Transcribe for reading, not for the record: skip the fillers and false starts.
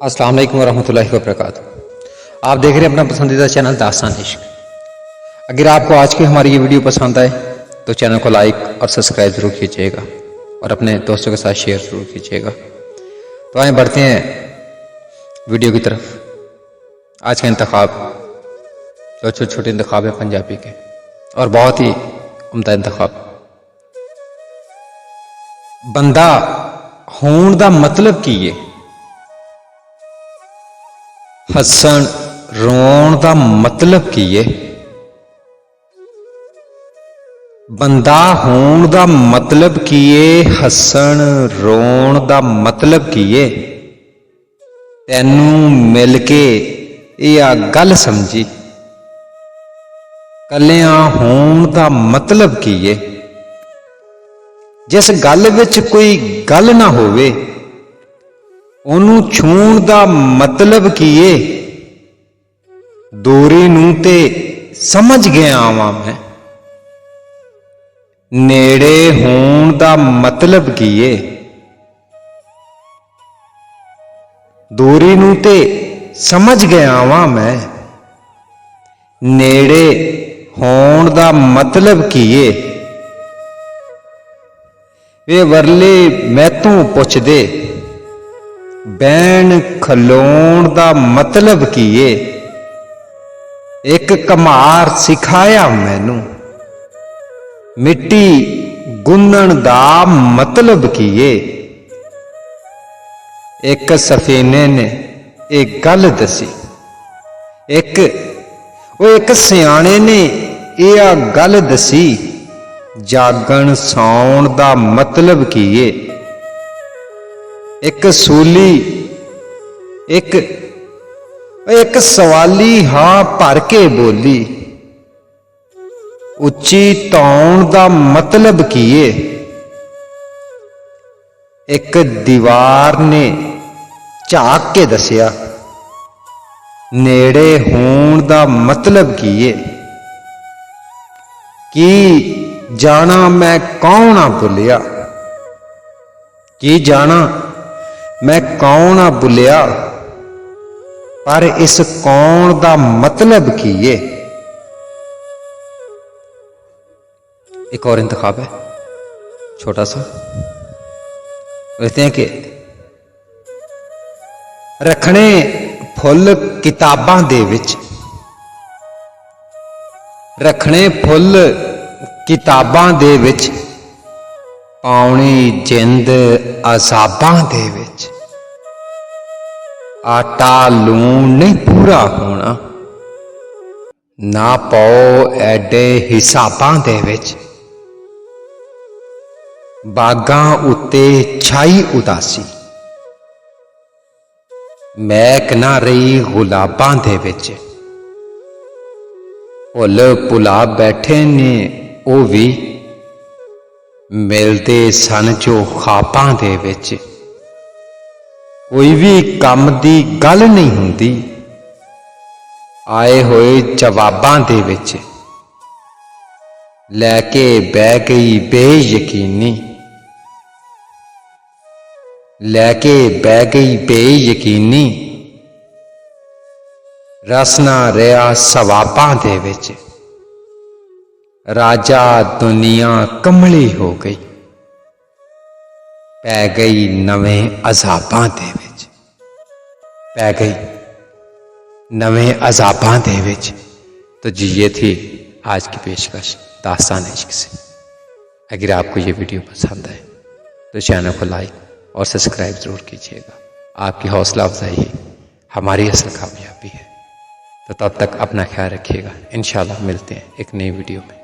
अस्सलाम वालेकुम वरहमतुल्लाहि वबरकातुहू। आप देख रहे हैं अपना पसंदीदा चैनल दास्तान इश्क। अगर आपको आज की हमारी ये वीडियो पसंद आए तो चैनल को लाइक और सब्सक्राइब ज़रूर कीजिएगा और अपने दोस्तों के साथ शेयर ज़रूर कीजिएगा। तो आए बढ़ते हैं वीडियो की तरफ। आज का इंतखाब जो छोटे छोटे इंतखाब है पंजाबी के और बहुत ही उम्दा इंतखाब। बंदा होण दा मतलब की है, हसन रोण दा मतलब की है। बंदा होण दा मतलब की है, हसन रोण दा मतलब की है। तैनू मिल के यह गल समझी, कलियां होण दा मतलब की है। जिस गल विच कोई गल ना होवे ओनू छूण दा मतलब की है। दूरी नूं ते समझ गया वां मैं, नेड़े होण दा मतलब की है। दूरी नूं ते समझ गया वां मैं, नेड़े होण दा मतलब की है। वे वरले मैतों पुछदे बैण खलोण दा मतलब की है। एक कमार सिखाया मैनू मिट्टी गुन्नण दा मतलब की है। एक सफीने ने एक गल दसी, एक सियाणे ने यह गल दसी, जागण सौण दा मतलब की है। एक सूली एक सवाली हाँ भर के बोली, उच्ची तौण दा मतलब की है। एक दीवार ने झाक के दसिया, नेड़े होण दा मतलब की है। की जाना मैं कौन आ भुलिया, की जाना मैं कौन आ भुलिया, पर इस कौन दा मतलब की है। एक और इंतखाब है छोटा सा। कहते हैं कि रखने फुल किताबां दे विच, रखने फुल किताबां दे विच, पाउणी जिंद अजाबां दे विच। आटा लूण नहीं पूरा होना, ना पाओ एडे हिसाबां दे विच। बागां उत्ते छाई उदासी, महक ना रही गुलाबां दे विच। भुल भुला बैठे ने ओ भी, मिलदे सन जो ख्वाबां दे विच। कोई भी काम दी गल नहीं हुंदी, आए होए जवाबां दे विच। लैके बह गई बेयकीनी, लैके बह गई बेयकीनी। रस ना रहा सवाबां दे विच, राजा दुनिया कमली हो गई, पै गई नवें अजाबां दे विच, पै गई नवें अजाबां दे विच। तो जी ये थी आज की पेशकश दास्तान इश्क से। अगर आपको ये वीडियो पसंद आए तो चैनल को लाइक और सब्सक्राइब ज़रूर कीजिएगा। आपकी हौसला अफजाई ही हमारी असल कामयाबी है। तो तब तक अपना ख्याल रखिएगा। इंशाल्लाह मिलते हैं एक नई वीडियो में।